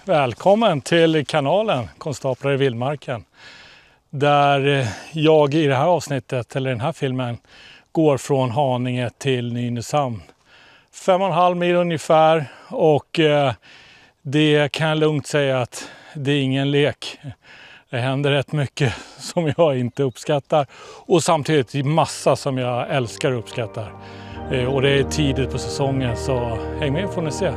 Välkommen till kanalen Konstaplar i vildmarken. Där jag i det här avsnittet, eller den här filmen, går från Haninge till Nynäshamn. 5,5 mil ungefär, och det kan jag lugnt säga att det är ingen lek. Det händer rätt mycket som jag inte uppskattar, och samtidigt massa som jag älskar och uppskattar. Och det är tidigt på säsongen, så häng med får ni se.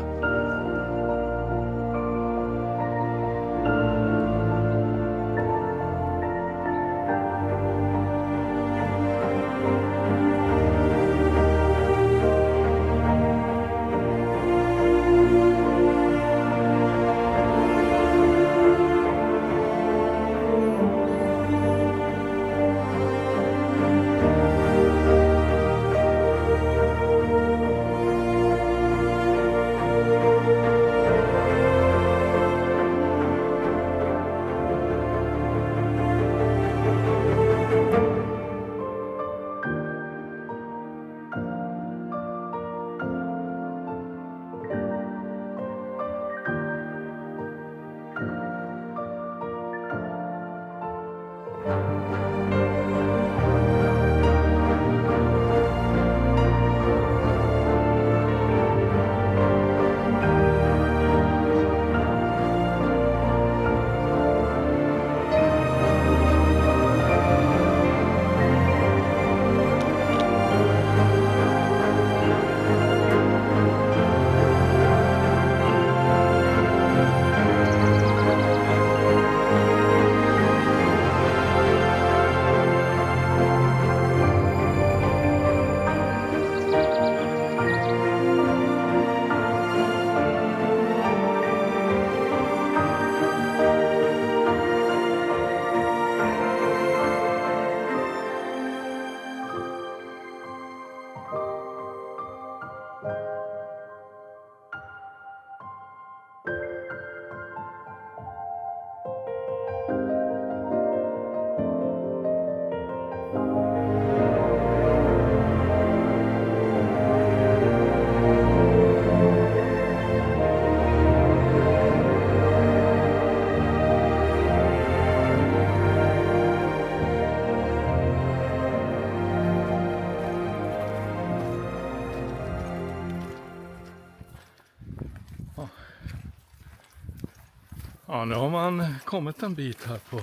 Ja, nu har man kommit en bit här på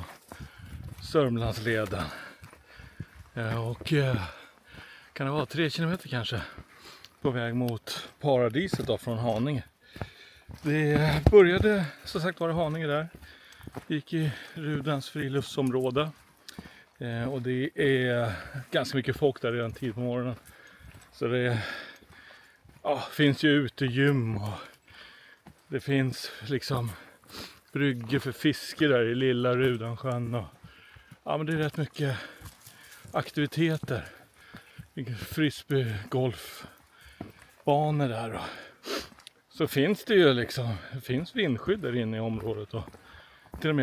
Sörmlandsleden. Och kan det vara 3 kilometer kanske på väg mot paradiset då, från Haninge. Det började, som sagt, var det Haninge där. Gick i Rudens friluftsområde. Och det är ganska mycket folk där redan tid på morgonen. Så det finns ju utegym, och det finns liksom brygger för fiske där i lilla Rudansjön, och men det är rätt mycket aktiviteter. Frisbeegolfbanor där, och så finns det ju liksom, det finns vindskydd där inne i området, och till och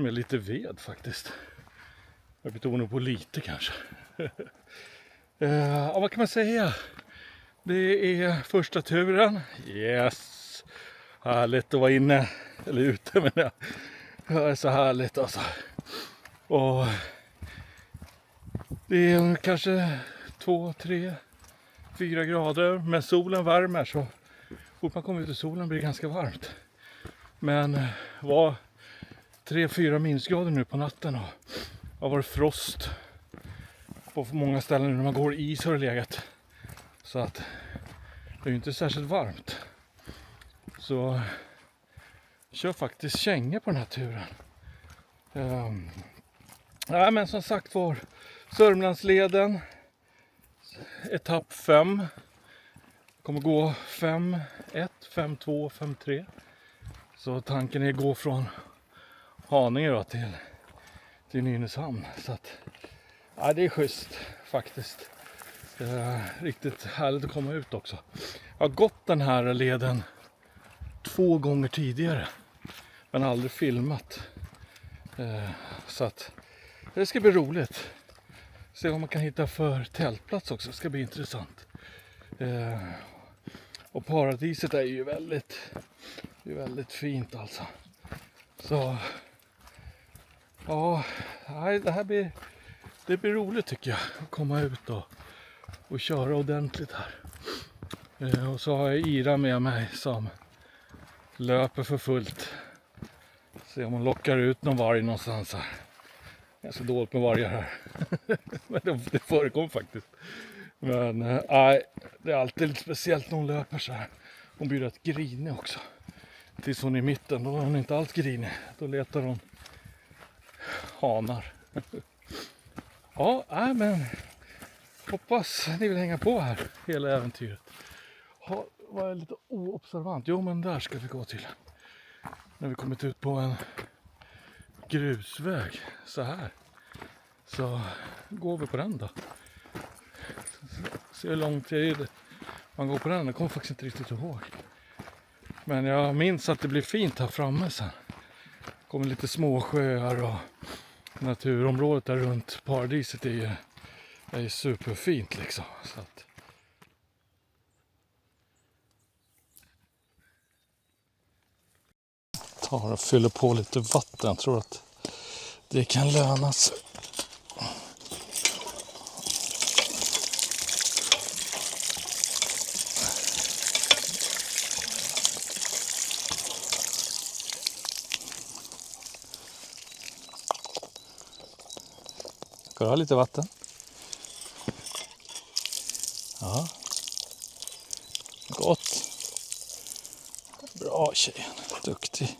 med lite ved faktiskt. Jag betonar på lite kanske. Vad kan man säga? Det är första turen. Yes! Härligt att vara inne, eller ute, men det är så härligt alltså. Och det är kanske 2, 3, 4 grader, men solen värmer, så fort man kommer ut i solen blir det ganska varmt. Men var 3-4 minusgrader nu på natten, och har varit frost på många ställen när man går i is har det legat. Så att det är ju inte särskilt varmt. Så kör faktiskt kängor på den här turen. Men som sagt var, Sörmlandsleden, etapp 5. Kommer gå 5-1, 5-2, 5-3. Så tanken är att gå från Haninge då till Nynäshamn. Så att det är schysst faktiskt. Riktigt härligt att komma ut också. Jag har gått den här leden 2 gånger tidigare, men aldrig filmat. Så att det ska bli roligt. Se vad man kan hitta för tältplats också. Det ska bli intressant. Och paradiset är ju väldigt fint alltså. Så ja, det blir roligt tycker jag att komma ut och köra ordentligt här. Och så har jag Ira med mig som löper för fullt. Se om hon lockar ut någon varg någonstans här. Jag är så dåligt med vargar här. Men det förekom faktiskt. Men nej, det är alltid lite speciellt när hon löper så här. Hon blir rätt grinig också. Tills hon är i mitten, då är hon inte alls grinig. Då letar hon hanar. Ja, nej men hoppas ni vill hänga på här hela äventyret. Var jag lite oobservant? Jo, men där ska vi gå till. När vi kommit ut på en grusväg så här. Så går vi på den då. Se hur lång tid man går på den. Jag kommer faktiskt inte riktigt ihåg. Men jag minns att det blir fint här framme sen. Det kommer lite småsjöar och naturområdet där runt paradiset är superfint liksom. Så att tar och fyller på lite vatten. Jag tror att det kan löna sig. Ska du ha lite vatten? Ja. Gott. Bra tjejen. Duktig.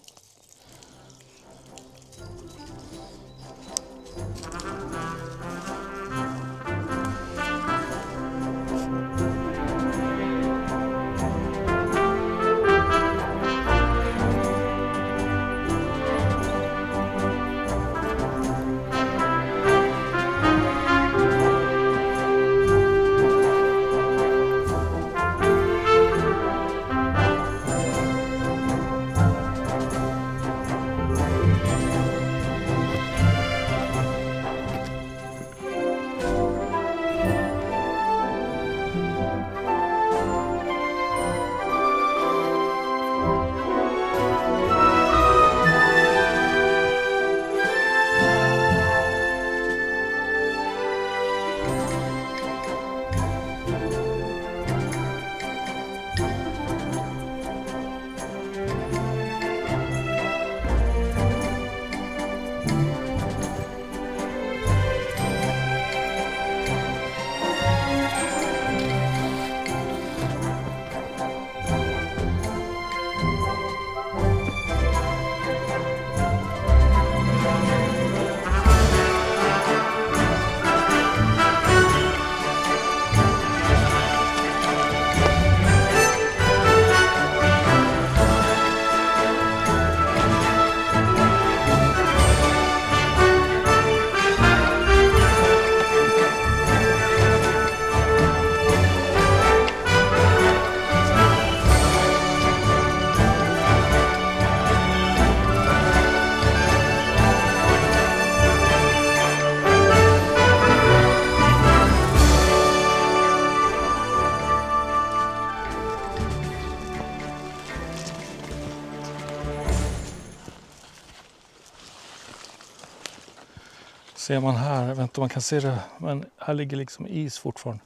Ser man här, jag vet inte om man kan se det, men här ligger liksom is fortfarande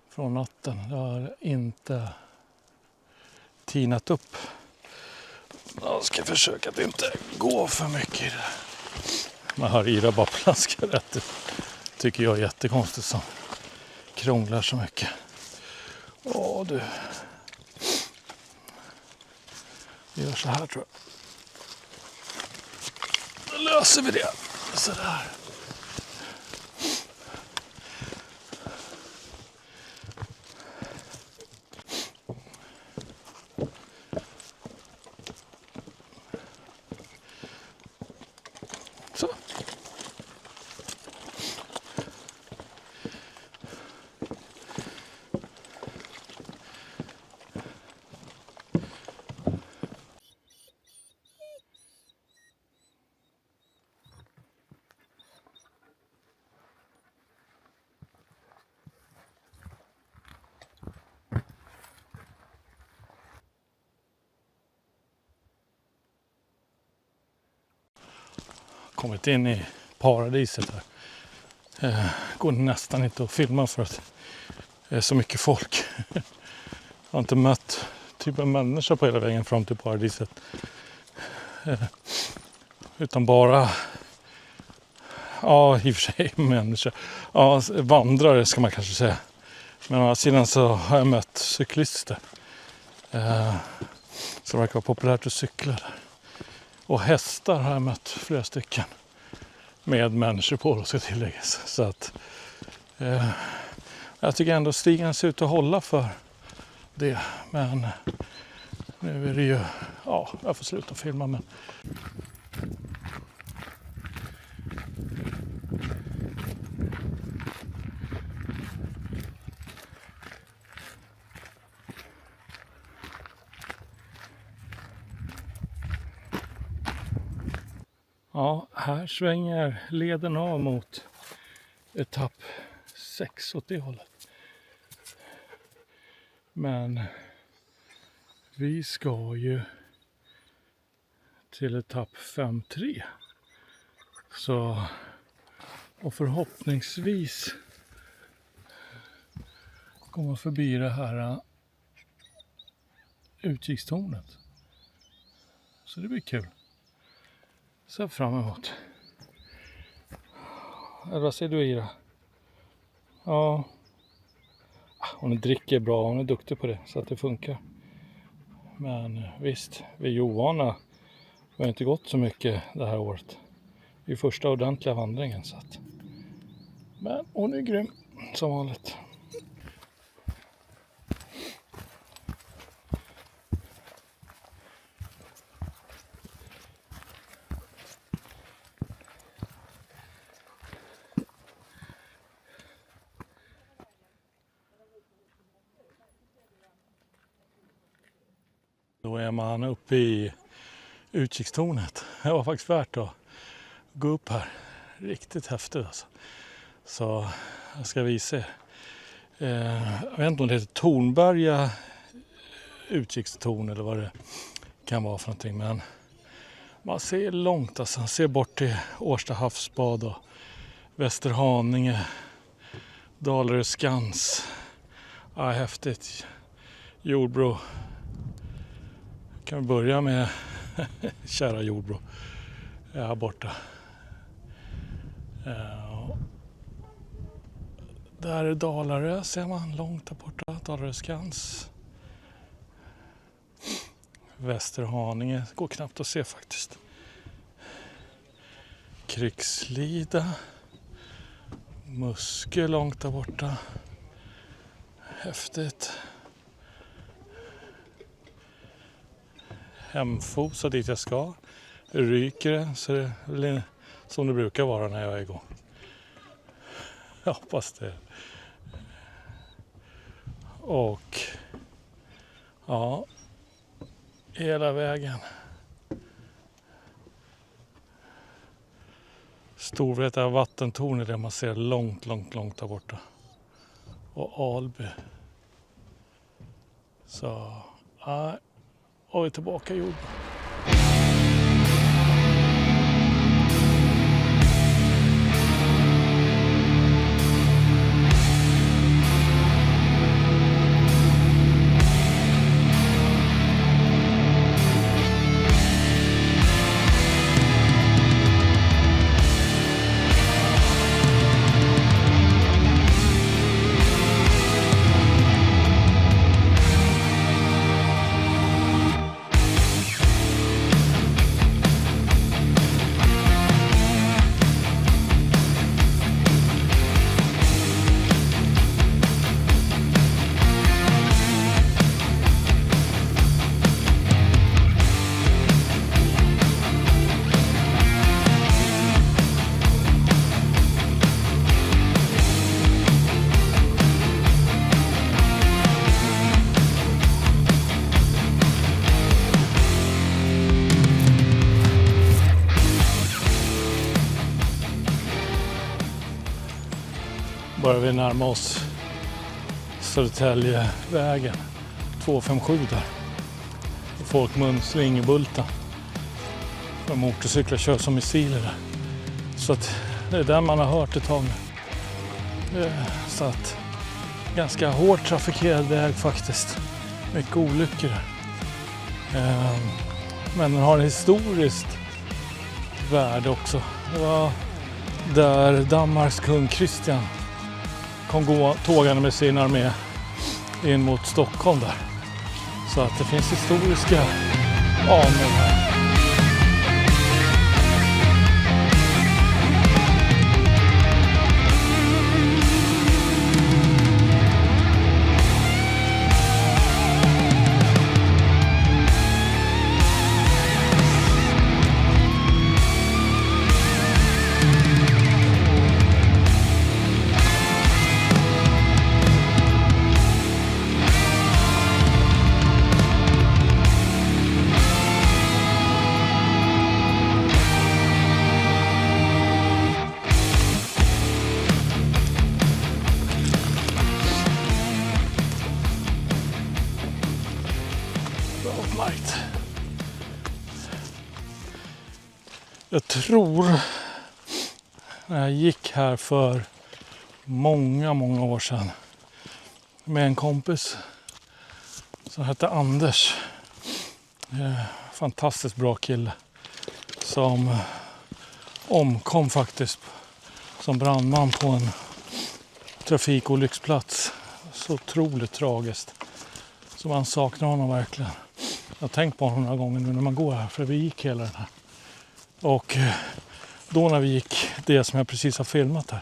från natten. Det har inte tinat upp. Jag ska försöka att inte gå för mycket i det. Man hör Ira bara plaska rätt. Tycker jag är jättekonstigt som krånglar så mycket. Åh du. Vi gör så här tror jag. Då löser vi det. Sådär. Så. kommit in i paradiset här. Går nästan inte att filma för att det är så mycket folk. Jag har inte mött typ en människa på hela vägen fram till paradiset. Utan bara, ja i och för sig människor, ja vandrare ska man kanske säga. Men å andra sidan så har jag mött cyklister. Så det verkar vara populärt att cykla där. Och hästar har jag mött flera stycken. Med människor på det ska tilläggas. Så att jag tycker ändå stigen ser ut att hålla för det. Men nu är det ju, ja jag får sluta filma men. Ja, här svänger leden av mot etapp 6 åt det hållet. Men vi ska ju till etapp 5-3. Så, och förhoppningsvis komma förbi det här utkikstornet. Så det blir kul. Så fram emot. Eller vad säger du Ira? Ja. Hon dricker bra, hon är duktig på det så att det funkar. Men visst, vi är ju ovana. Vi har inte gått så mycket det här året. Det är första ordentliga vandringen så att. Men hon är grym som vanligt. Då är man uppe i utkikstornet. Det var faktiskt värt att gå upp här. Riktigt häftigt alltså. Så jag ska visa er. Jag vet inte om det heter Tornberga utkikstorn eller vad det kan vara för någonting. Men man ser långt alltså. Man ser bort till Årsta havsbad och Västerhaninge. Dalarö Skans. Ja, häftigt. Jordbro. Kan vi börja med kära Jordbro. Här borta. Där är Dalarö ser man långt där borta. Dalarö Skans. Västerhaninge. Går knappt att se faktiskt. Krigslida. Muske långt där borta. Häftigt. Hemfosa dit jag ska. Ryker det så det blir som det brukar vara när jag är igång. Jag hoppas det. Och ja, hela vägen. Storvreta vattentorn är det man ser långt där borta. Och Alby. Så ja. Och vi är tillbaka i Jordbro. Börjar vi närma oss Södertäljevägen 257 där. I folkmun Slingebulta. För motorcyklar kör som missiler där. Så att det är den man har hört ett tag nu. Så att ganska hårt trafikerad väg faktiskt. Mycket olyckor. Men den har en historiskt värde också. Det var där Danmarks kung Kristian kom tågande med sin armé in mot Stockholm där. Så att det finns historiska anor här. Jag tror när jag gick här för många år sedan med en kompis som hette Anders. Fantastiskt bra kille som omkom faktiskt som brandman på en trafikolycksplats. Så otroligt tragiskt. Så man saknar honom verkligen. Jag har tänkt på honom några gånger nu när man går här, för vi gick hela den här. Och då när vi gick det som jag precis har filmat här,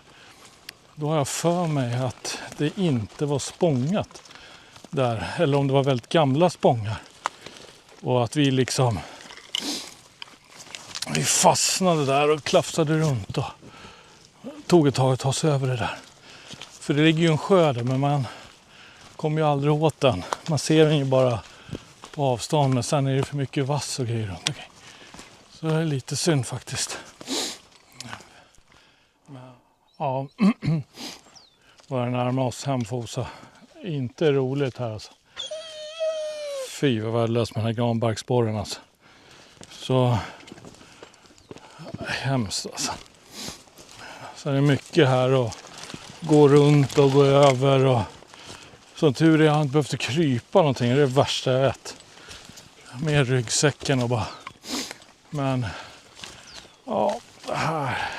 då har jag för mig att det inte var spångat där, eller om det var väldigt gamla spångar. Och att vi fastnade där och klafsade runt och tog ett tag att ta oss över det där. För det ligger ju en sjö där, men man kommer ju aldrig åt den. Man ser den ju bara på avstånd, men sen är det för mycket vass och grejer runt omkring. Så det är lite synd faktiskt. Ja, börjar närma oss Hemfosa. Inte roligt här alltså. Fy vad värdelöst med den här granbarksborren alltså. Så hemskt alltså. Så det är mycket här och gå runt och gå över och som tur är jag har inte behövt krypa någonting. Det är det värsta jag vet. Med ryggsäcken och bara. Men ja, det här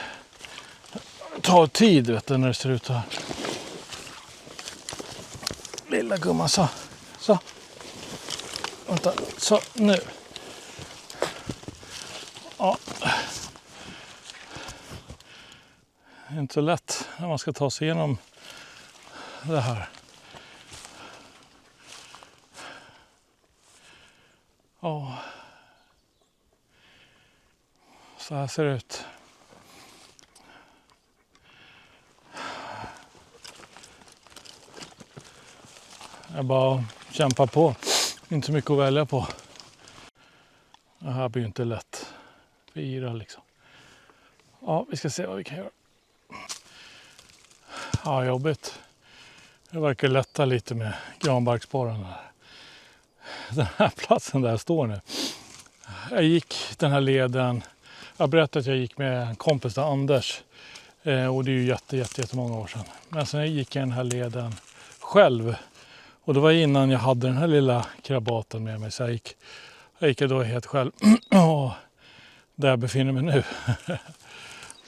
tar tid vet du när det ser ut här. Lilla gumman så. Vänta, så nu. Ja. Det är inte så lätt när man ska ta sig igenom det här. Ja. Så här ser det ut. Jag bara kämpar på. Inte så mycket att välja på. Det här blir ju inte lätt. Fira liksom. Ja, vi ska se vad vi kan göra. Ja, jobbigt. Det verkar lätta lite med granbarksborren här. Den här platsen där jag står nu. Jag gick den här leden. Jag berättade att jag gick med en kompis där, Anders. Och det är ju jättemånga år sedan. Men sen gick jag den här leden själv. Och det var innan jag hade den här lilla krabaten med mig. Så jag gick då helt själv. Och där jag befinner mig nu. Jag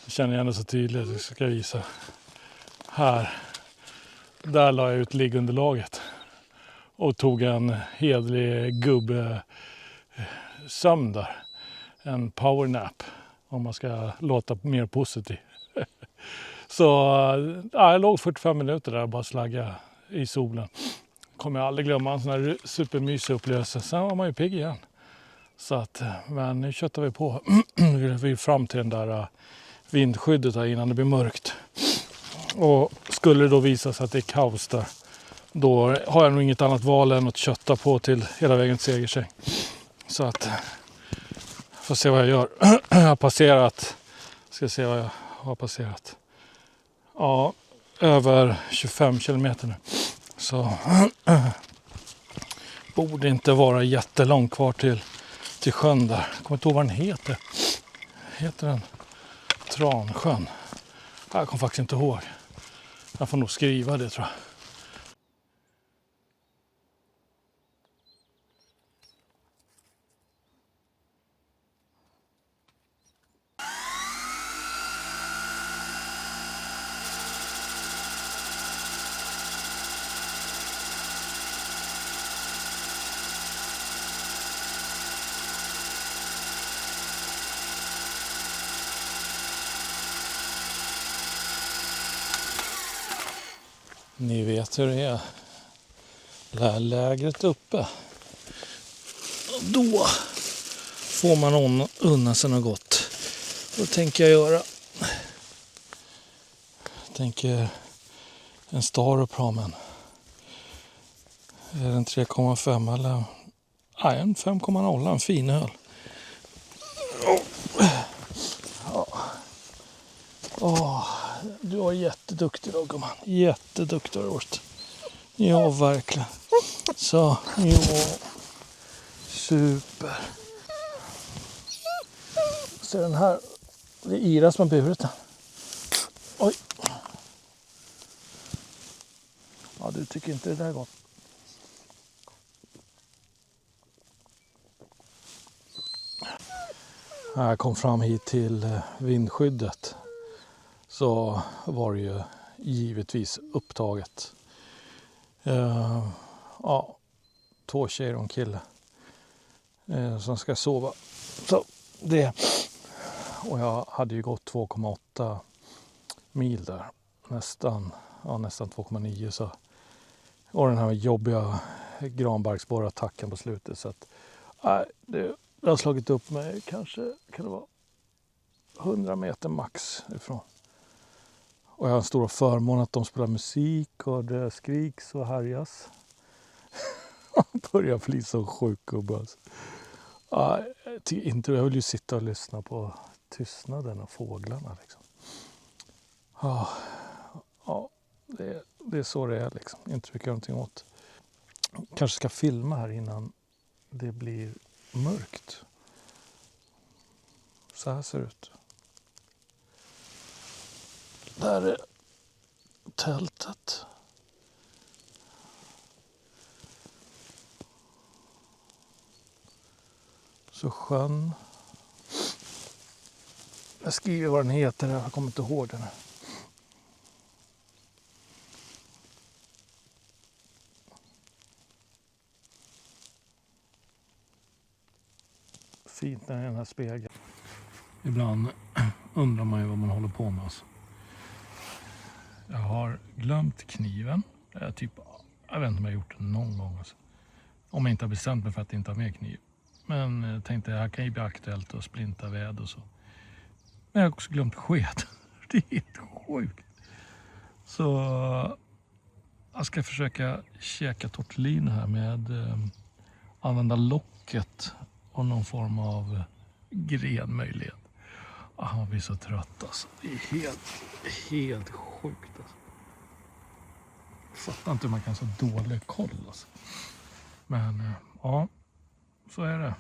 känner jag ändå så tydligt. Jag ska visa. Här. Där la jag ut liggunderlaget. Och tog en hedlig gubbsömn där. En powernap. Om man ska låta mer positiv. Så jag låg 45 minuter där och bara slagga i solen. Kommer jag aldrig glömma en sån här supermysig upplevelse. Sen var man ju pigg igen. Så att, men nu köttar vi på. Vi är fram till den där vindskyddet här innan det blir mörkt. Och skulle det då visa sig att det är kaos där. Då har jag nog inget annat val än att kötta på till hela vägen till Segersäng. Så att får se vad jag gör. Jag har passerat. Ska se vad jag har passerat. Ja, över 25 kilometer nu. Så borde inte vara jättelångt kvar till sjön där. Jag kommer inte ihåg vad den heter. Heter den Transjön. Jag kommer faktiskt inte ihåg. Jag får nog skriva det, tror jag. Ni vet hur det är. Lägret uppe. Då får man unna sig något gott. Då tänker jag göra. Tänker en Starup har men. Är den 3,5 eller? Nej, en 5,0. En fin öl. Du var jätteduktig då, gumman. Jätteduktig har du varit. Ja, verkligen. Så, ja. Super. Så den här, det är Ira som har burit den. Oj. Ja, du tycker inte det där är gott. När jag kom fram hit till vindskyddet så var det ju givetvis upptaget. Ja, 2 tjejer och en kille som ska sova. Så det. Och jag hade ju gått 2,8 mil där. Nästan 2,9 så. Och den här jobbiga granbarksborrattacken på slutet. Så att, det har slagit upp mig kanske, kan det vara 100 meter max ifrån. Och jag har en stor förmån att de spelar musik och det skriks och härjas. Man börjar bli så sjuk gubbe. Alltså. Jag vill ju sitta och lyssna på tystnaden och fåglarna. Liksom. Det är så det är. Liksom. Inte mycket någonting åt. Kanske ska filma här innan det blir mörkt. Så här ser det ut. Där är tältet. Så sjön. Jag skriver vad den heter, jag kommer inte ihåg den här. Fint när det är den här spegeln. Ibland undrar man ju vad man håller på med. Alltså. Jag har glömt kniven. Jag vet inte om jag har gjort det någon gång. Alltså. Om jag inte har bestämt mig för att inte ha med kniv. Men jag tänkte att det här kan ju bli aktuellt och splinta ved och så. Men jag har också glömt sked. Det är helt sjukt. Så jag ska försöka käka tortellini här med använda locket och någon form av grenmöjlighet. Man blir så trött alltså. Det är helt sjukt alltså. Jag fattar inte hur man kan ha så dålig koll alltså. Men ja, så är det.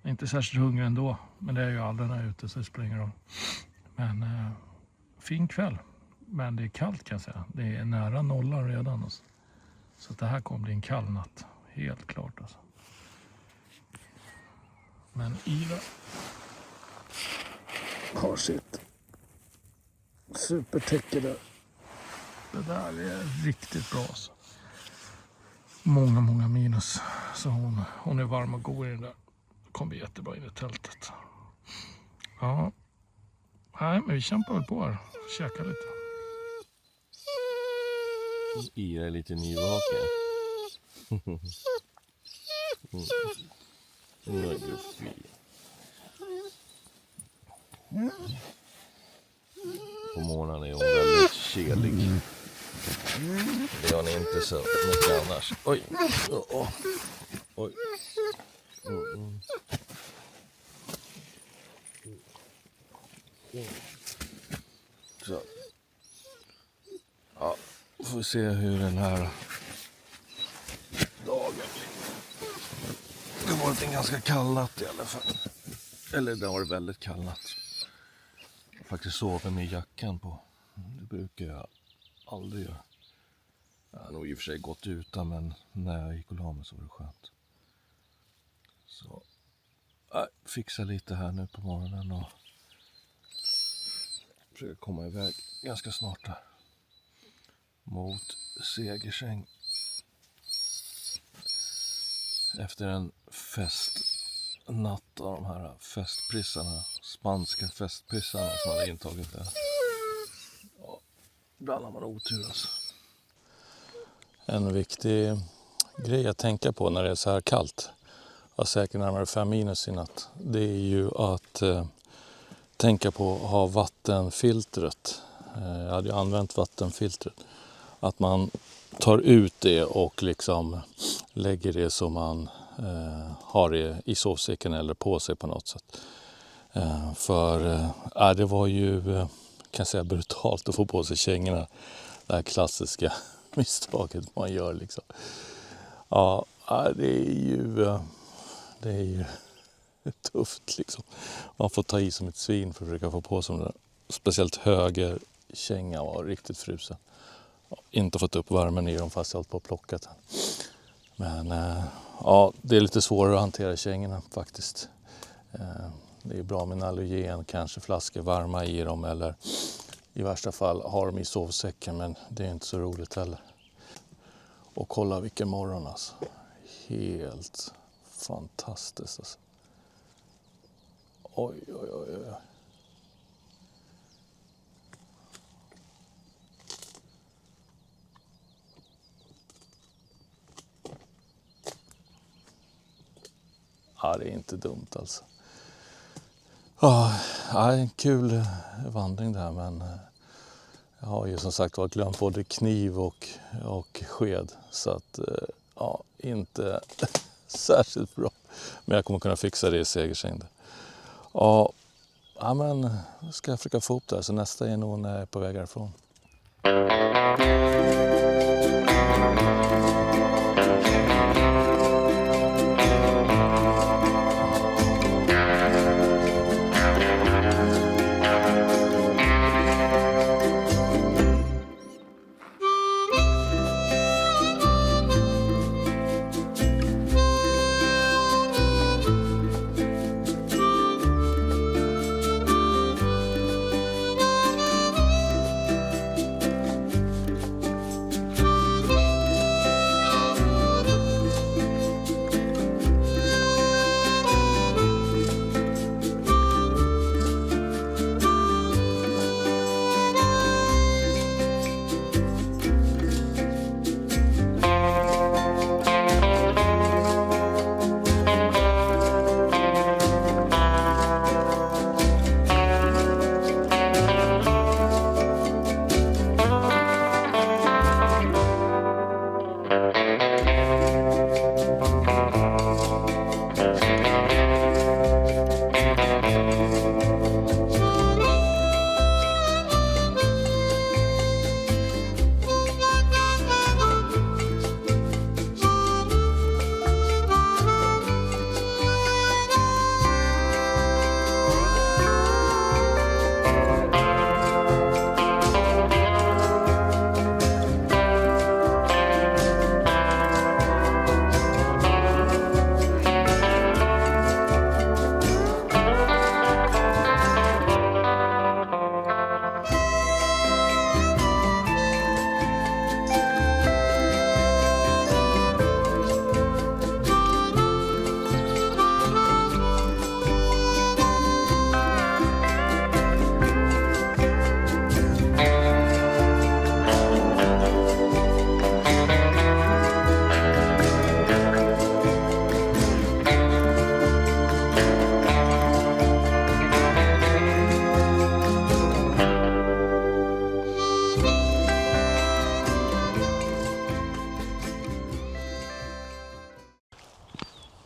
Jag är inte särskilt hungrig ändå. Men det är ju aldrig när jag är ute så det spelar ingen roll. Men fin kväll. Men det är kallt kan jag säga. Det är nära nollan redan alltså. Så det här kommer bli en kall natt. Helt klart alltså. Men Ira har sitt supertäcke där. Det där är riktigt bra alltså. Många minus. Så hon är varm och god i den där. Det kommer bli jättebra in i tältet. Ja. Nej, men vi kämpar väl på här. Käka lite. Ira är lite nyvaken. På morgonen är hon väldigt kelig. Det är hon inte så mycket annars. Oj. Oj. Så. Ja, får se hur den här dagen blir. Det har varit en ganska kall natt i alla fall. Eller det har varit väldigt kallnat. Jag har faktiskt sover med jackan på. Det brukar jag aldrig göra. Jag har nog i och för sig gått utan, men när jag gick och la mig så var det skönt. Så fixa lite här nu på morgonen och försöka komma iväg ganska snart där. Mot Segersäng. Efter en festnatt av de här festprissarna, spanska festprissarna som hade intagit där. Ja, ibland har man otur alltså. En viktig grej att tänka på när det är så här kallt, och säkert närmare 5 minus i natt, det är ju att tänka på att ha vattenfiltret. Jag hade ju använt vattenfiltret. Att man tar ut det och liksom lägger det som man har det i sovsäcken eller på sig på något sätt. Det var ju, kan jag säga, brutalt att få på sig kängorna. Det här klassiska misstaget man gör liksom. Ja, det är ju tufft liksom. Man får ta i som ett svin för att försöka få på sig de där. Speciellt höger känga var riktigt frusen. Inte fått upp värmen i dem fast jag hållit på att plocka den. Men det är lite svårare att hantera kängorna faktiskt. Det är bra med en allergen, kanske flaskor varma i dem eller i värsta fall har dem i sovsäcken, men det är inte så roligt heller. Och kolla vilken morgon alltså. Helt fantastiskt alltså. Oj. Ja, det är inte dumt alltså. En kul vandring där, men jag har ju som sagt var glömt både kniv och sked. Så att, inte särskilt bra. Men jag kommer kunna fixa det i Segersäng. Men ska jag försöka få upp det här, så nästa är nog när jag är på väg härifrån.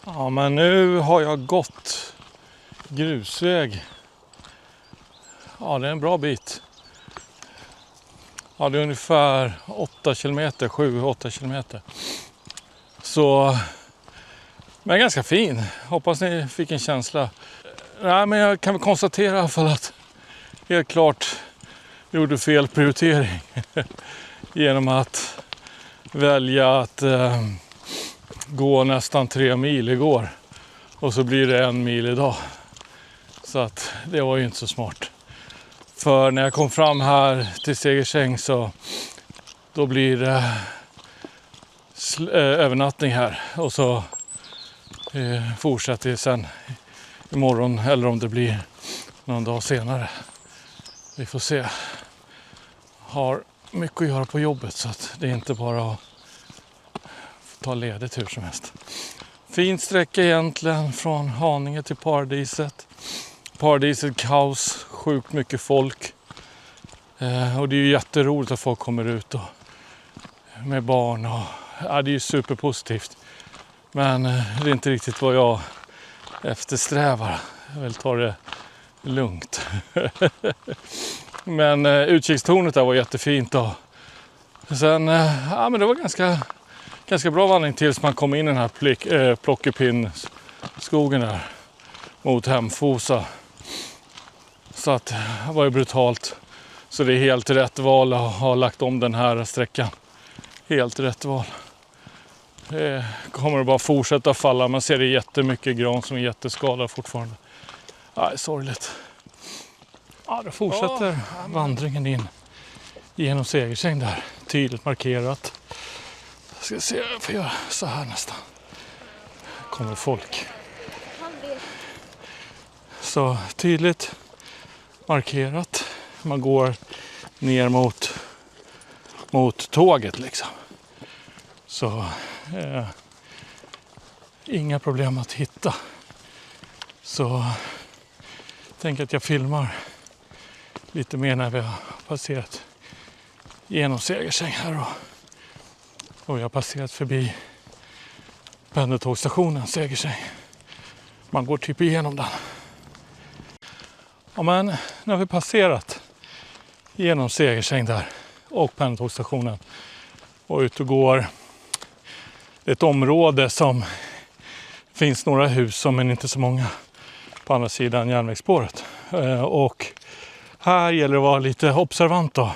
Ja, men nu har jag gått grusväg. Ja, det är en bra bit. Ja, det är ungefär 8 kilometer, 7-8 kilometer. Så, men ganska fin. Hoppas ni fick en känsla. nej, men jag kan väl konstatera i alla fall att helt klart gjorde fel prioritering genom att välja att gå nästan 3 mil igår och så blir det 1 mil idag. Så att det var ju inte så smart. För när jag kom fram här till Segersäng så då blir det övernattning här och så fortsätter jag sen imorgon eller om det blir någon dag senare. Vi får se. Har mycket att göra på jobbet så att det är inte bara att ta ledigt hur som helst. Fin sträcka egentligen från Haninge till Paradiset. Paradiset kaos, sjukt mycket folk. Och det är ju jätteroligt att folk kommer ut och med barn. Och, ja, det är ju superpositivt. Men det är inte riktigt vad jag eftersträvar. Jag vill ta det lugnt. Men utkikstornet där var jättefint. Och sen, ja men det var ganska bra vandring tills man kom in i den här plockepinn-skogen där mot Hemfosa. Så att det var ju brutalt. Så det är helt rätt val att ha lagt om den här sträckan. Helt rätt val. Det kommer att bara fortsätta falla. Man ser det jättemycket gran som är jätteskadad fortfarande. Nej, sorgligt. Ja, då fortsätter vandringen in genom Segersäng där. Tydligt markerat. Jag ska se, jag får göra så här nästan. Kommer folk. Så tydligt markerat. Man går ner mot tåget liksom. Så inga problem att hitta. Så tänk att jag filmar lite mer när vi har passerat genom Segersäng här och jag har passerat förbi pendeltågstationen Segersäng. Man går typ igenom den. Ja, men nu har vi passerat genom Segersäng där och pendeltågstationen och ut och går. Det är ett område som finns några hus men inte så många på andra sidan järnvägsspåret. Och här gäller det att vara lite observant då.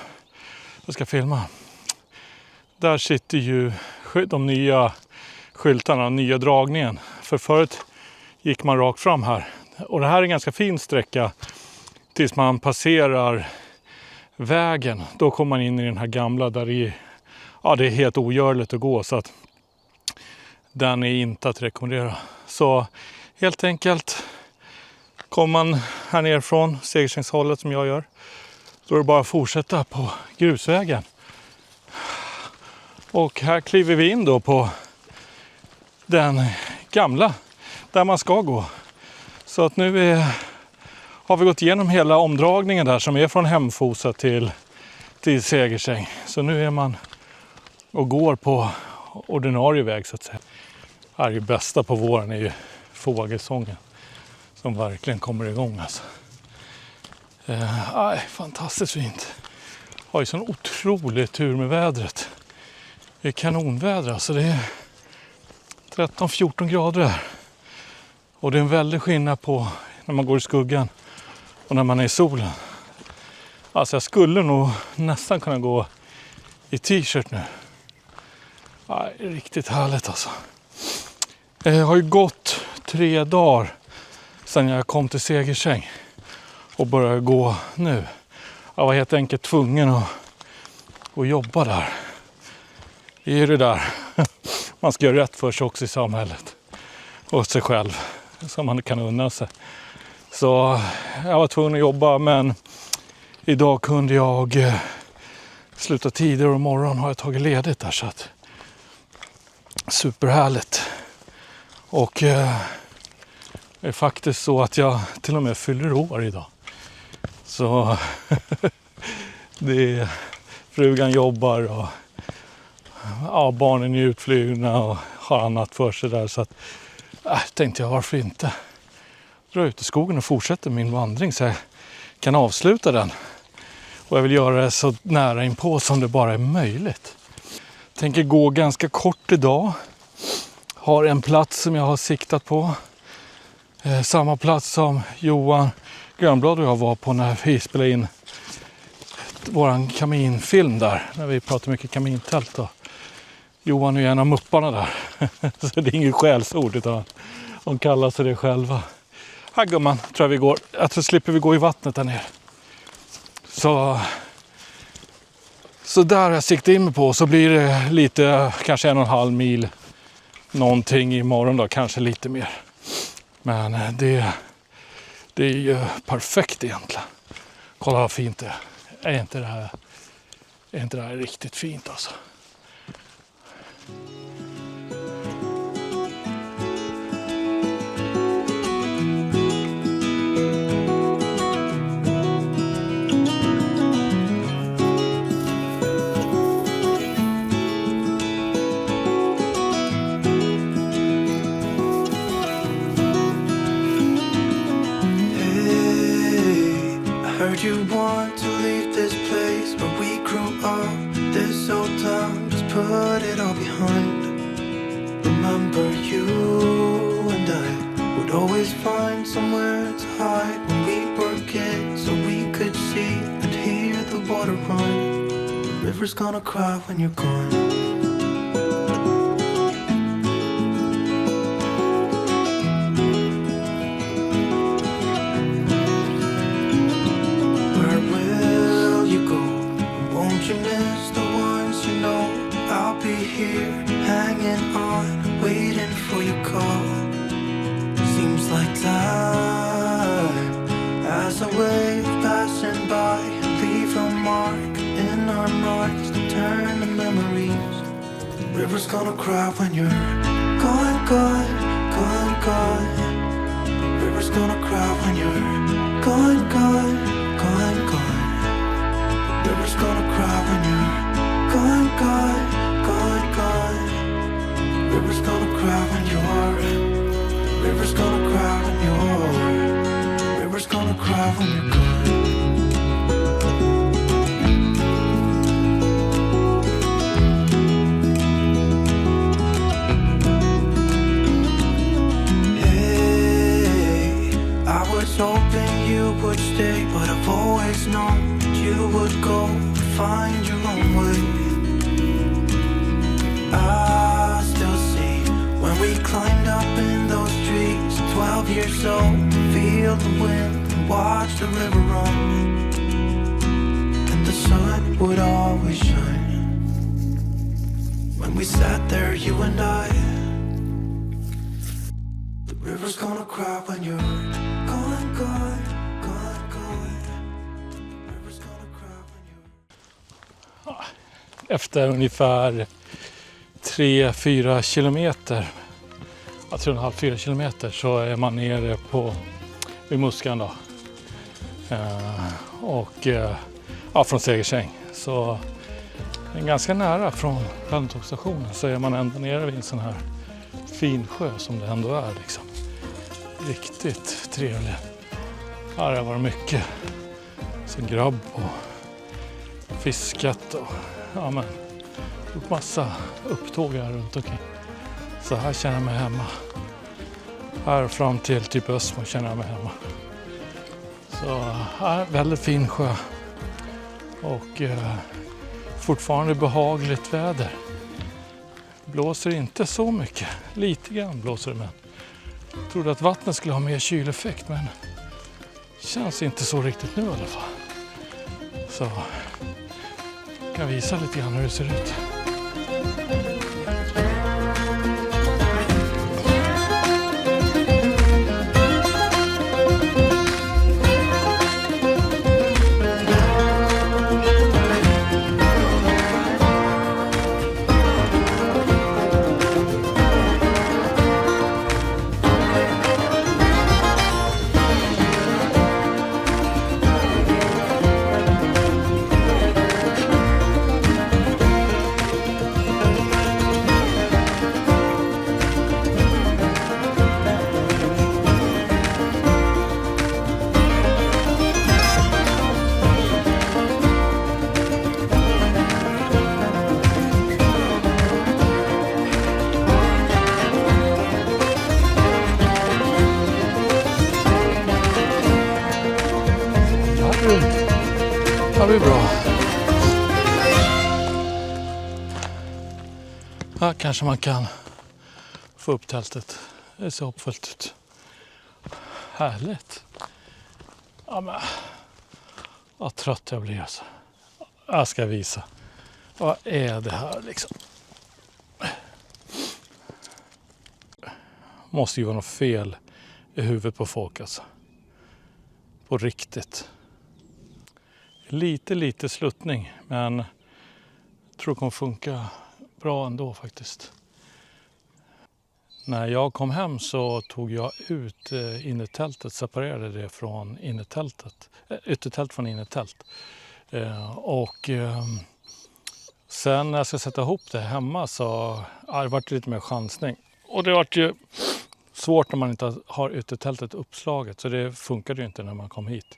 Jag ska filma. Där sitter ju de nya skyltarna, nya dragningen. För förut gick man rakt fram här. Och det här är en ganska fin sträcka tills man passerar vägen. Då kommer man in i den här gamla där det är helt ogörligt att gå. Så att den är inte att rekommendera. Så helt enkelt kommer man här ner från Segersänghållet som jag gör. Då är det bara att fortsätta på grusvägen. Och här kliver vi in då på den gamla där man ska gå. Så att nu har vi gått igenom hela omdragningen där som är från Hemfosa till Segersäng. Så nu är man och går på ordinarie väg så att säga. Här är det bästa på våren är ju fågelsången som verkligen kommer igång alltså. Fantastiskt fint. Har ju sån otrolig tur med vädret. Det är kanonväder alltså. Det är 13-14 grader här. Och det är en väldig skillnad på när man går i skuggan och när man är i solen. Alltså jag skulle nog nästan kunna gå i t-shirt nu. Riktigt härligt alltså. Jag har ju gått 3 dagar sedan jag kom till Segersäng och började gå nu. Jag var helt enkelt tvungen att jobba där. Det är ju det där. Man ska göra rätt för sig också i samhället. Och sig själv. Så man kan unna sig. Så jag var tvungen att jobba men idag kunde jag sluta tidigare och imorgon har jag tagit ledigt där så att superhärligt. Och det är faktiskt så att jag till och med fyller år idag. Så frugan jobbar och barnen är utflugna och har annat för sig där så att tänkte jag varför inte dra ut i skogen och fortsätta min vandring så jag kan avsluta den. Och jag vill göra det så nära inpå som det bara är möjligt. Tänker gå ganska kort idag. Har en plats som jag har siktat på. Samma plats som Johan Grönblad och jag var på när vi spelade in våran kaminfilm där. När vi pratade mycket kamintält. Och Johan är ju en av mupparna där. Så det är inget skällsord utan de kallar sig det själva. Här gumman, tror jag vi går. Jag tror slipper vi gå i vattnet där nere. Så där har jag siktat in mig på. Så blir det lite, kanske 1,5 mil någonting imorgon då. Kanske lite mer. Men det är ju perfekt egentligen. Kolla vad fint det är. Är inte det här riktigt fint alltså? You want to leave this place where we grew up, this old town, just put it all behind. Remember you and I would always find somewhere to hide when we were kids, so we could see and hear the water run. The river's gonna cry when you're gone. Here, hanging on, waiting for your call. Seems like time as a wave passing by, leave a mark in our minds to turn to memories. The river's gonna cry when you're gone, gone, gone, gone. The river's gonna cry when you're gone, gone, gone, gone. The river's gonna cry when you're gone, gone. River's gonna cry when you're. River's gonna cry when you're. River's gonna cry when you're gone. Hey, I was hoping you would stay, but I've always known that you would go and find your own way. I still see when we climbed up in those trees, 12 years old, feel the wind and watch the river run. And the sun would always shine when we sat there, you and I. The river's gonna cry when you're gone, gone, gone, gone. The river's gonna cry when you're. Efter ungefär 3-4 kilometer, 3,5-4 kilometer, så är man nere vid Muskan då. Från Segersäng. Så det är ganska nära från pendeltågsstationen, så är man ändå nere vid en sån här fin sjö som det ändå är liksom. Riktigt trevlig. Här har varit mycket som grabb och fiskat och gjort massa upptåg här runt omkring. Så här känner jag mig hemma. Här fram till typ Ösmo känner jag mig hemma. Så här, väldigt fin sjö. Och fortfarande behagligt väder. Blåser inte så mycket. Lite grann blåser det, men jag trodde att vattnet skulle ha mer kyleffekt, men känns inte så riktigt nu i alla fall. Så jag kan visa lite grann hur det ser ut. det blir bra. Här kanske man kan få upp tältet. Det ser hoppfullt ut. Härligt. Ja, men vad trött jag blir alltså. Jag ska visa. Vad är det här liksom? Måste ju vara något fel i huvudet på folk alltså. På riktigt. Lite sluttning, men jag tror det kommer funka bra ändå faktiskt. När jag kom hem så tog jag ut innertältet, separerade det från innertältet, yttertält från innertält. Och sen när jag ska sätta ihop det hemma så det varit lite mer chansning. Och det varit ju svårt när man inte har yttertältet uppslaget, så det funkade ju inte när man kom hit.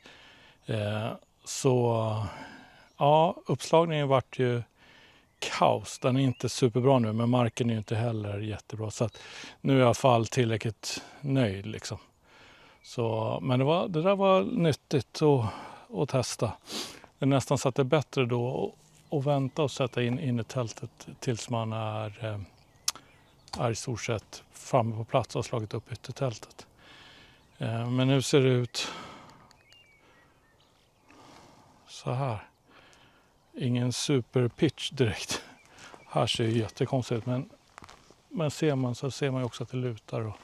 Så ja, uppslagningen vart ju kaos. Den är inte superbra nu, men marken är ju inte heller jättebra. Så att nu är jag i alla fall tillräckligt nöjd liksom. Så, men det där var nyttigt att testa. Det är nästan så att det är bättre då att vänta och sätta in innertältet tills man är i stort sett framme på plats och har slagit upp yttertältet. Men nu ser det ut så här. Ingen superpitch direkt. Här ser det jättekonstigt ut, men ser man så ser man ju också att det lutar. Och,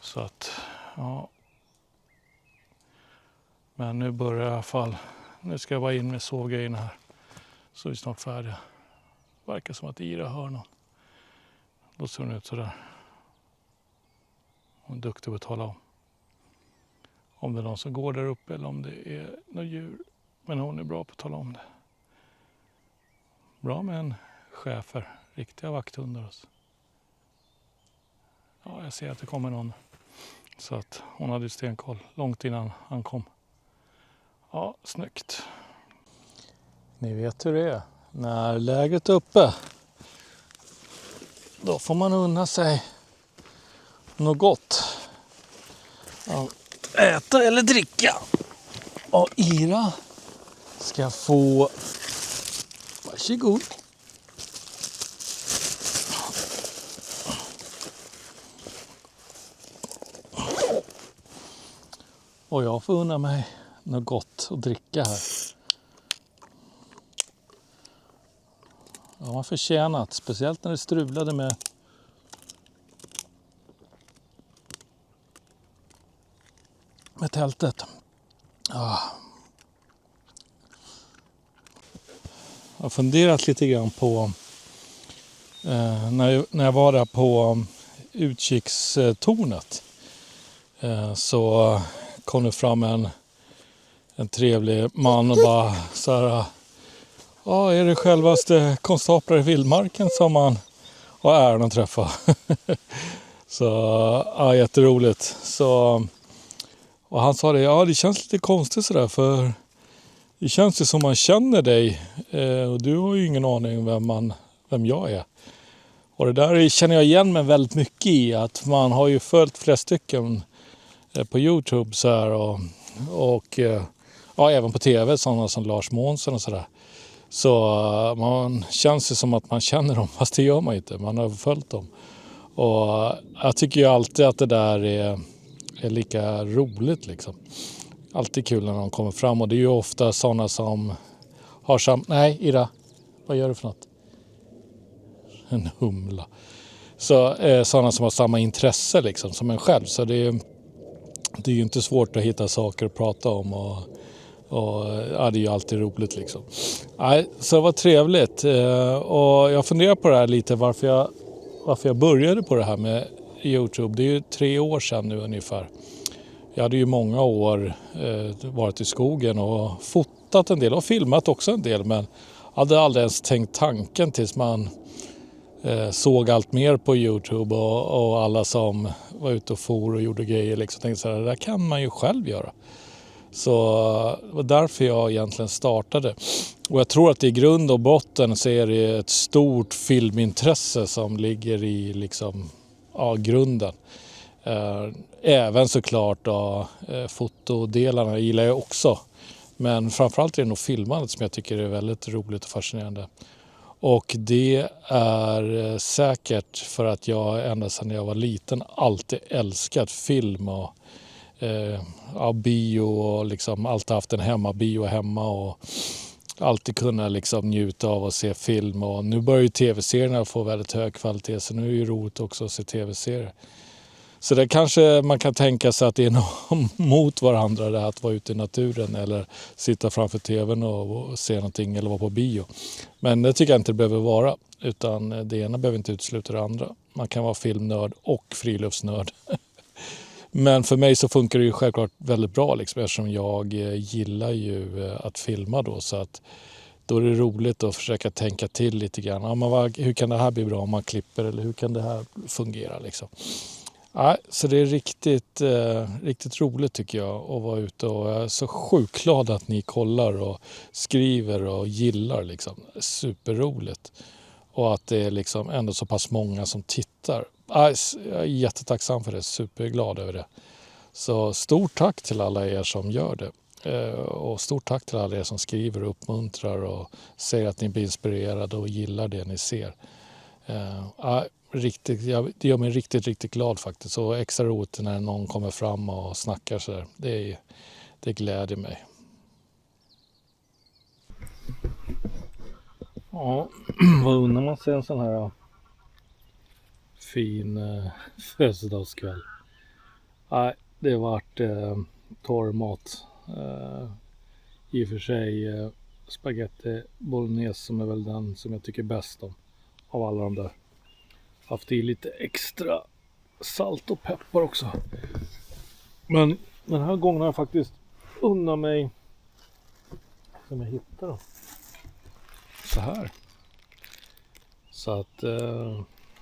så att, ja. Men nu börjar i alla fall. Nu ska jag bara in med sovgrejerna här. Så är vi snart färdiga. Verkar som att Ira hör någon. Då ser hon ut sådär. Hon är duktig på att tala om det är någon som går där uppe eller om det är något djur. Men hon är bra på att tala om det. Bra med en schäfer. Riktiga vakthundar. Alltså. Ja, jag ser att det kommer någon. Så att hon hade stenkoll långt innan han kom. Ja, snyggt. Ni vet hur det är. När läget är uppe. Då får man unna sig något gott. Ja, äta eller dricka. Och Ira ska få... Varsågod. Och jag får unna mig något gott att dricka här. Det har man förtjänat, speciellt när det strulade med tältet. Jag har funderat lite grann på när jag var där på utkikstornet så kom det fram en trevlig man och bara så här: ja, är det självaste konstaplar i vildmarken som man har äran att träffa? Så ja, jätteroligt. Så, och han sa det, ja det känns lite konstigt sådär, för det känns ju som man känner dig och du har ju ingen aning vem jag är. Och det där känner jag igen mig väldigt mycket i, att man har ju följt flera stycken på YouTube så här och ja, även på tv, sådana som Lars Månsson och sådär. Så man känns ju som att man känner dem, fast det gör man inte. Man har följt dem. Och jag tycker ju alltid att det där är lika roligt liksom. Alltid kul när de kommer fram. Och det är ju ofta sådana som har Nej, Ira. Vad gör du för något? En humla. Så sådana som har samma intresse liksom som en själv. Så det är ju inte svårt att hitta saker att prata om. Och ja, det är ju alltid roligt liksom. Nej, så det var trevligt. Och jag funderar på det här lite, varför jag började på det här med YouTube. Det är ju 3 år sedan nu ungefär. Jag hade ju många år varit i skogen och fotat en del och filmat också en del, men hade aldrig ens tänkt tanken tills man såg allt mer på YouTube och alla som var ute och for och gjorde grejer liksom. Tänkte så här, det där kan man ju själv göra. Så det var därför jag egentligen startade. Och jag tror att i grund och botten så är det ett stort filmintresse som ligger i liksom, ja, grunden. Även såklart då, fotodelarna gillar jag också. Men framförallt är det nog filmandet som jag tycker är väldigt roligt och fascinerande. Och det är säkert för att jag ända sedan jag var liten alltid älskat film och bio och liksom alltid haft en hemmabio hemma och alltid kunna liksom njuta av att se film. Och nu börjar ju tv-serierna få väldigt hög kvalitet, så nu är det ju roligt också att se tv-serier. Så det kanske man kan tänka sig att det är något mot varandra, det här att vara ute i naturen eller sitta framför tvn och se någonting eller vara på bio. Men det tycker jag inte det behöver vara, utan det ena behöver inte utesluta det andra. Man kan vara filmnörd och friluftsnörd. Men för mig så funkar det ju självklart väldigt bra liksom, eftersom jag gillar ju att filma då, så att då är det roligt att försöka tänka till lite grann. Ja, men hur kan det här bli bra om man klipper, eller hur kan det här fungera liksom. Ja, så det är riktigt roligt tycker jag att vara ute, och jag är så sjukt glad att ni kollar och skriver och gillar liksom. Superroligt. Och att det är liksom ändå så pass många som tittar. Jag är jättetacksam för det, superglad över det. Så stort tack till alla er som gör det. Och stort tack till alla er som skriver och uppmuntrar och säger att ni blir inspirerade och gillar det ni ser. Det gör mig riktigt glad faktiskt. Och extra roligt när någon kommer fram och snackar så där. Det gläder mig. Ja, vad undrar man sig en sån här fin födelsedagskväll. Nej, det har varit torr mat. I och för sig spaghetti bolognese som är väl den som jag tycker bäst om av alla de där. Haft i lite extra salt och peppar också. Men den här gången har jag faktiskt unnat mig, som jag hittar då, så här. Så att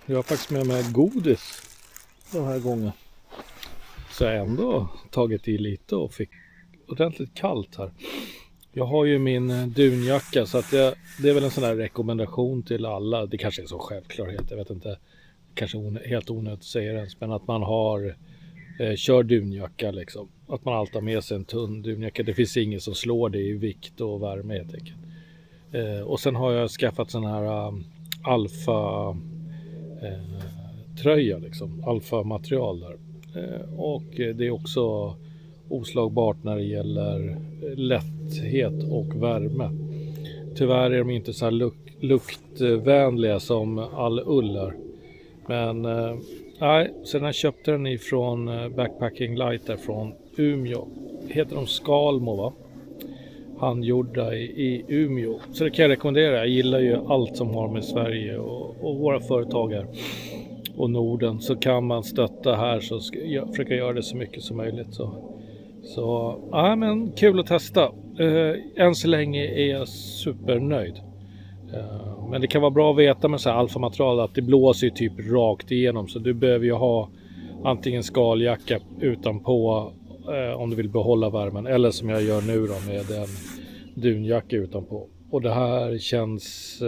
jag har faktiskt med mig godis den här gången. Så jag ändå tagit i lite och fick ordentligt kallt här. Jag har ju min dunjacka, så att det är väl en sån här rekommendation till alla. Det kanske är så självklarhet, jag vet inte. Kanske helt onödigt att säga det, men att man kör dunjacka liksom. Att man alltid har med sig en tunn dunjacka. Det finns inget som slår det i vikt och värme helt enkelt. Och sen har jag skaffat sån här alfa tröja liksom. Alfa material där. Och det är också oslagbart när det gäller lätthet och värme. Tyvärr är de inte så här luktvänliga som all ull är. Men nej, sen jag köpte den ifrån Backpacking Light där från Umeå. Heter de Skalmo va? Handgjorda i Umeå. Så det kan jag rekommendera. Jag gillar ju allt som har med Sverige och våra företag här och Norden. Så kan man stötta här, så försöka göra det så mycket som möjligt. Så ja, men kul att testa. Än så länge är jag supernöjd. Men det kan vara bra att veta med så här alfamaterial att det blåser ju typ rakt igenom, så du behöver ju ha antingen skaljacka utanpå om du vill behålla värmen, eller som jag gör nu då med en dunjacka utanpå. Och det här känns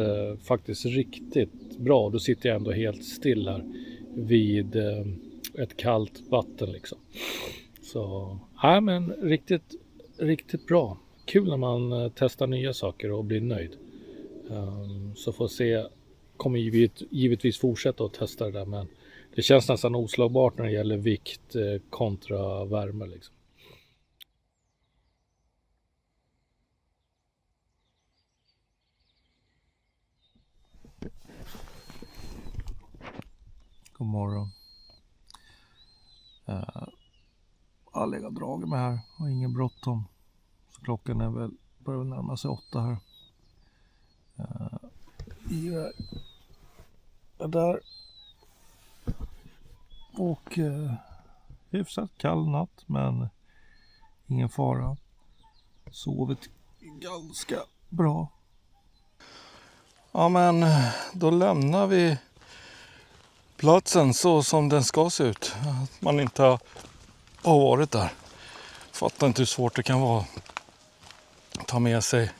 faktiskt riktigt bra. Då sitter jag ändå helt still här vid ett kallt vatten liksom. Så ja, men riktigt bra. Kul när man testar nya saker och blir nöjd. Så får se, kommer givetvis fortsätta att testa det där, men det känns nästan oslagbart när det gäller vikt kontra värme liksom. God morgon. Jag lägger draget med här och ingen bråttom. Så klockan är väl börjar närma sig 8 här. Där. Och hyfsat kall natt, men ingen fara. Sovit ganska bra. Ja, men då lämnar vi platsen så som den ska se ut. Att man inte har varit där. Fattar inte hur svårt det kan vara att ta med sig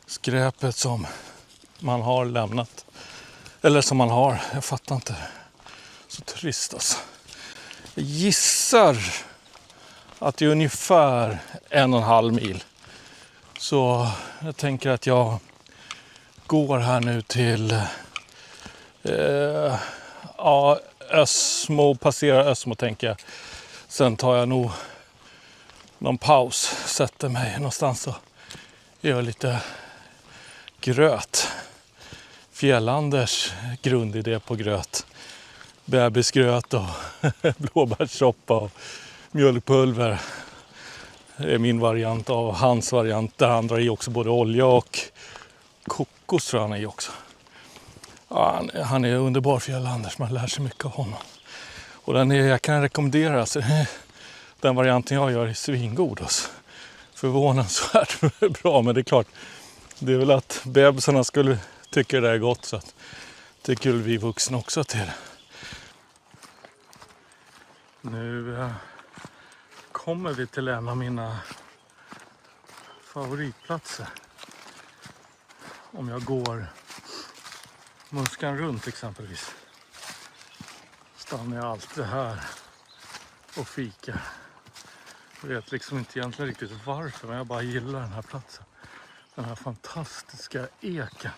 skräpet som man har lämnat. Eller som man har. Jag fattar inte. Så trist alltså. Jag gissar att det är ungefär 1,5 mil Så jag tänker att jag går här nu till Ösmo, passerar Ösmo tänker jag. Sen tar jag nog någon paus, sätter mig någonstans och gör lite gröt. Fjällanders grundidé på gröt. Bebisgröt och blåbärssoppa och mjölkpulver. Det är min variant av hans variant. Där han drar i också både olja och kokos tror jag han är i också. Ja, han är underbar Fjällanders, man lär sig mycket av honom. Och jag kan rekommendera, alltså, den varianten jag gör är svingod. Alltså. Förvånansvärt bra, men det är klart, det är väl att bebisarna skulle tycka det är gott, så att det skulle vi vuxna också till. Nu kommer vi till en av mina favoritplatser. Om jag går Muskan runt exempelvis, stannar jag alltid här och fikar. Jag vet liksom inte egentligen riktigt varför, men jag bara gillar den här platsen. Den här fantastiska eken.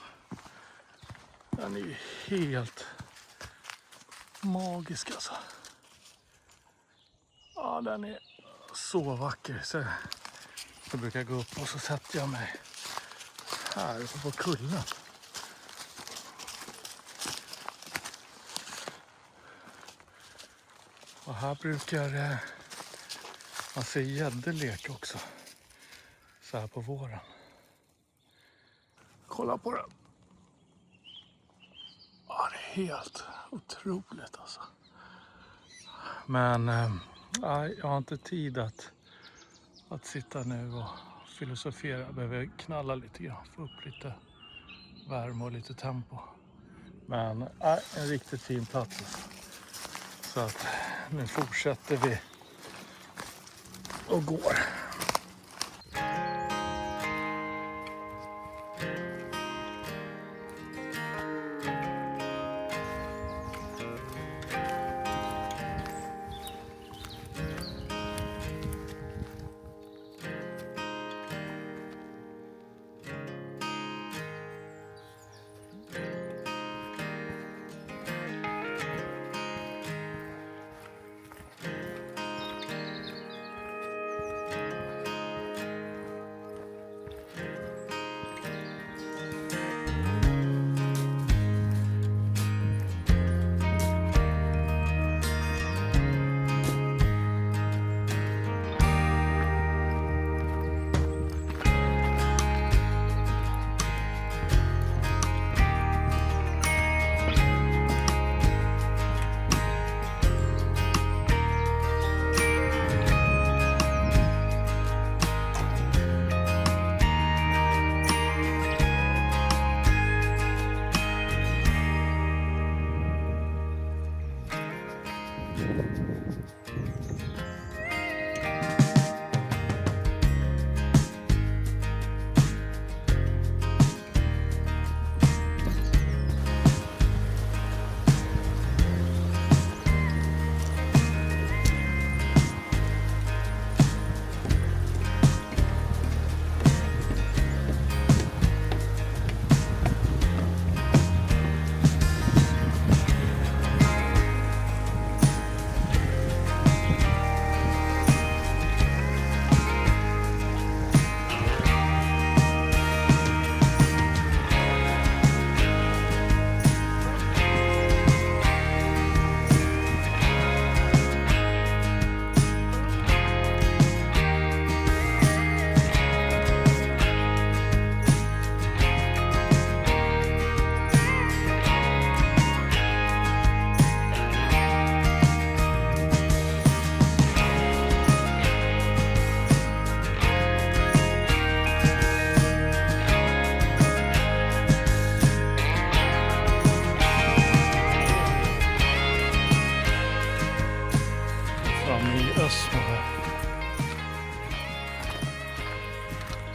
Den är ju helt magisk alltså. Ja, den är så vacker. Så jag brukar gå upp och så sätter jag mig här uppe på kullen. Och här brukar man se gäddelek också. Så här på våren. Kolla på det. Ja, det är helt otroligt alltså. Men jag har inte tid att sitta nu och filosofera. Jag behöver knalla lite grann. Få upp lite värme och lite tempo. Men en riktigt fin plats alltså. Så att nu fortsätter vi och går.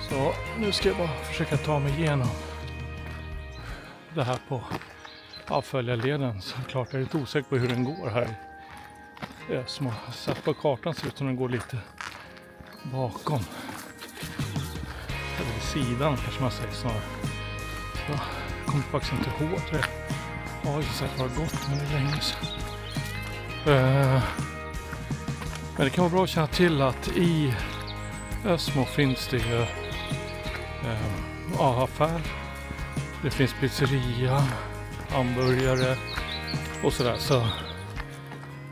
Så nu ska jag bara försöka ta mig igenom det här på avföljarleden. Så klart jag är lite osäker på hur den går här. Som har sett på kartan ser ut som den går lite bakom. Det sidan kanske man säger snarare. Jag kommer faktiskt inte ihåg det. Jag har ju sett vad gott, men det är länge sedan. Men det kan vara bra att känna till att i Ösmo finns det ju affär. Det finns pizzeria, hamburgare och sådär. Så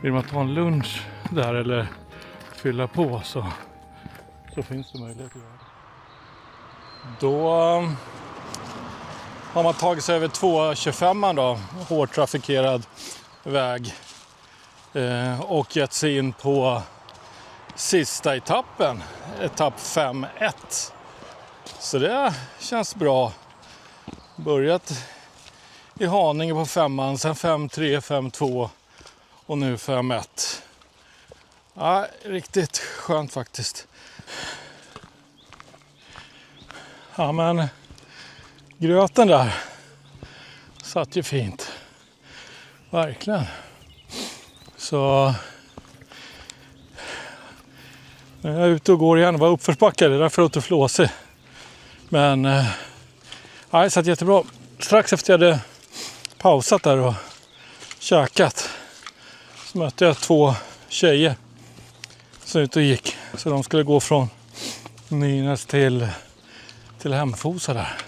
vill man ta en lunch där eller fylla på så finns det möjlighet att göra det. Då har man tagit sig över 225 då, hårt trafikerad väg. Och gett sig in på sista etappen, etapp 5.1. Så det känns bra. Börjat i Haninge på 5:an, sen 5.3, 5.2 och nu 5.1. Ja, riktigt skönt faktiskt. Ja, men gröten där satt ju fint. Verkligen. Så jag är ute och går igen. Det var uppförsbackade, därför att det flåsig. Men det satt jättebra. Strax efter jag hade pausat där och käkat så mötte jag 2 tjejer som ute och gick. Så de skulle gå från Nynäs till Hemfosa där.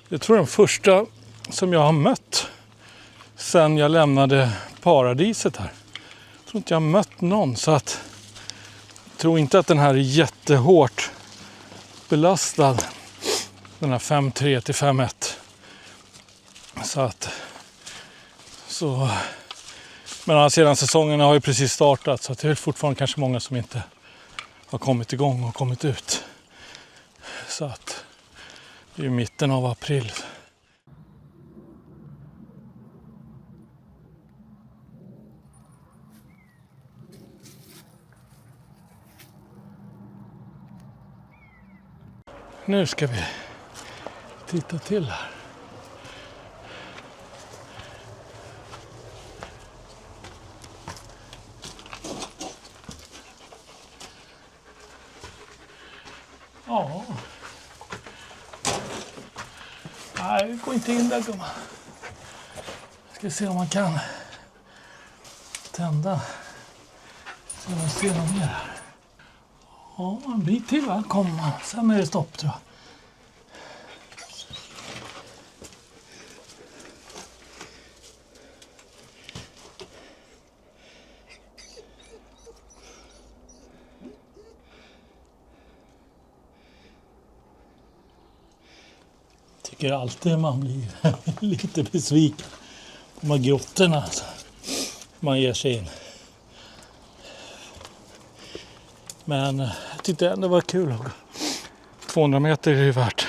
Jag tror den första som jag har mött sen jag lämnade paradiset här. Jag tror inte jag har mött någon, så att jag tror inte att den här är jättehårt belastad. Den här 5.3 till 5.1. Men sedan säsongen har ju precis startat, så att det är fortfarande kanske många som inte har kommit igång och kommit ut. Så att det är mitten av april. Nu ska vi titta till här. Ja. Nej, vi går inte in där, gumman. Ska se om man kan tända. Så man ser något mer här. Ja, en bit till va? Kommer man. Sen är det stopp, tror jag. Tycker alltid man blir lite besviken på de här grottorna alltså. Man ger sig in. Men jag tyckte ändå det var kul. 200 meter är det värt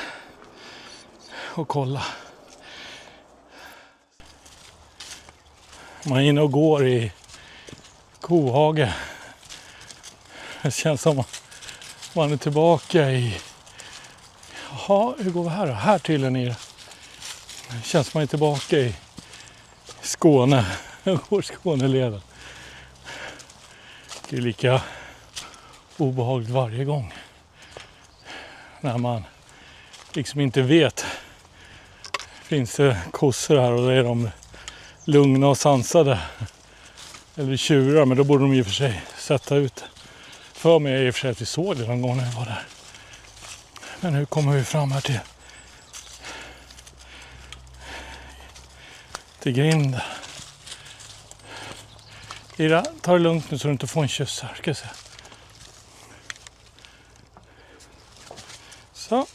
att kolla. Man är inne och går i kohage. Det känns som att man är tillbaka i... Jaha, hur går vi här då? Här till är nere. Det känns som att man är tillbaka i Skåne. Jag går Skåneleden. Det är lika obehagligt varje gång. När man liksom inte vet. Finns det kossor här och då är de lugna och sansade. Eller tjurar, men då borde de i och för sig sätta ut. För mig i och för sig att vi såg det någon gång när vi var där. Men nu kommer vi fram här till grinden. Ira, ta det lugnt nu så du inte får en kyss här. Ska jag se. Så.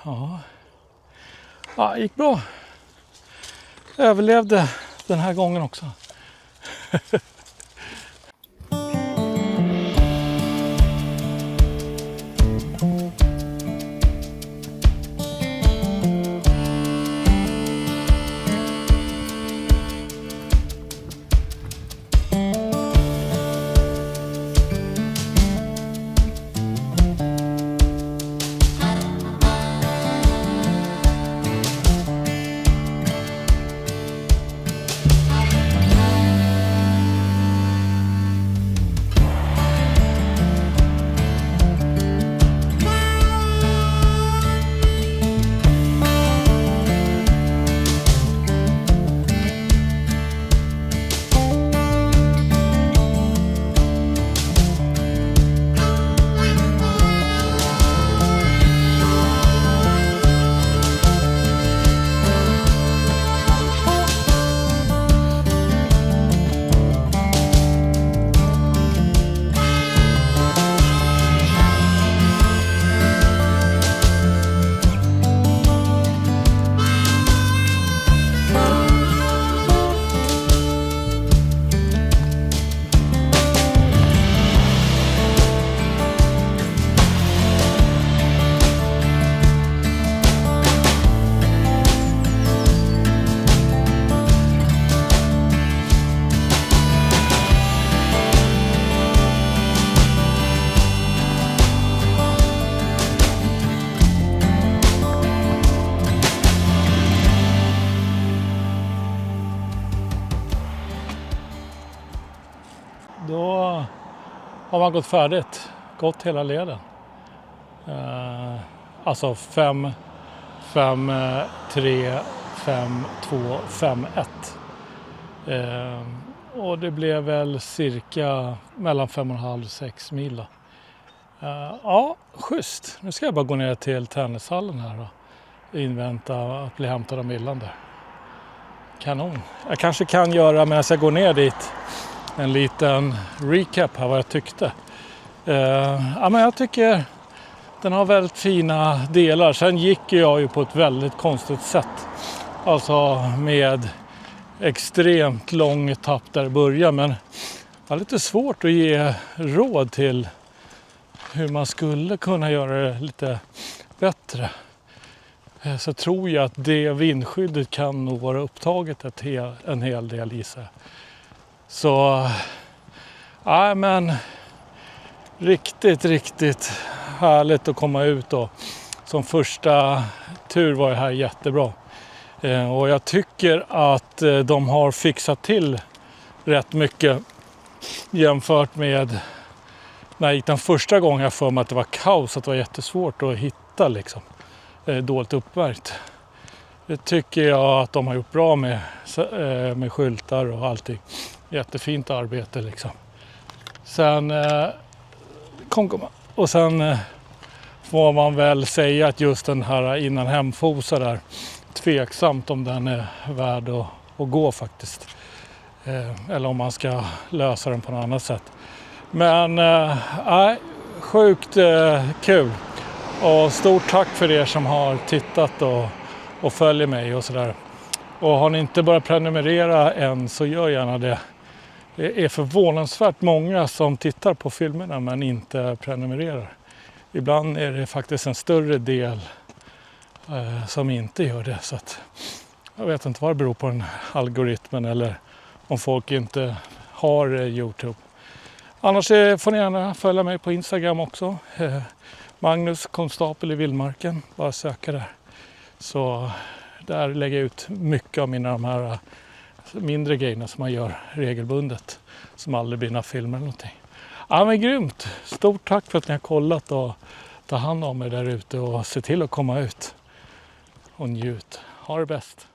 Ja. Ja, det gick bra. Överlevde den här gången också. då har man gått färdigt. Gått hela leden. Alltså 5, 3, 5, 2, 5, 1. Och det blev väl cirka mellan 5,5 och 6 mil då. Ja, schysst. Nu ska jag bara gå ner till tennishallen här och invänta att bli hämtad av Millan där. Kanon. Jag kanske kan göra, medan jag går ner dit, en liten recap här vad jag tyckte. Ja, men jag tycker den har väldigt fina delar. Sen gick jag ju på ett väldigt konstigt sätt. Alltså med extremt lång etapp där i början. Men det var lite svårt att ge råd till hur man skulle kunna göra det lite bättre. Så tror jag att det vindskyddet kan nog vara upptaget en hel del i sig. Så, ja men riktigt härligt att komma ut då. Som första tur var det här jättebra. Och jag tycker att de har fixat till rätt mycket jämfört med när jag gick den första gången. Jag för mig att det var kaos, att det var jättesvårt att hitta liksom. Dåligt uppvärkt. Det tycker jag att de har gjort bra med skyltar och allting. Jättefint arbete liksom. Sen får man väl säga att just den här innan hemfosa där, tveksamt om den är värd att gå faktiskt. Eller om man ska lösa den på något annat sätt. Men sjukt kul. Och stort tack för er som har tittat och följer mig och sådär. Och har ni inte börjat prenumerera än så gör gärna det. Det är förvånansvärt många som tittar på filmerna men inte prenumererar. Ibland är det faktiskt en större del som inte gör det. Så att jag vet inte vad det beror på, den algoritmen eller om folk inte har YouTube. Annars får ni gärna följa mig på Instagram också. Magnus Konstapel i Vildmarken. Bara söka där. Så där lägger jag ut mycket av de här mindre grejerna som man gör regelbundet. Som aldrig blir några filmer eller någonting. Ja men grymt. Stort tack för att ni har kollat och ta hand om er där ute och se till att komma ut och njut. Ha det bäst.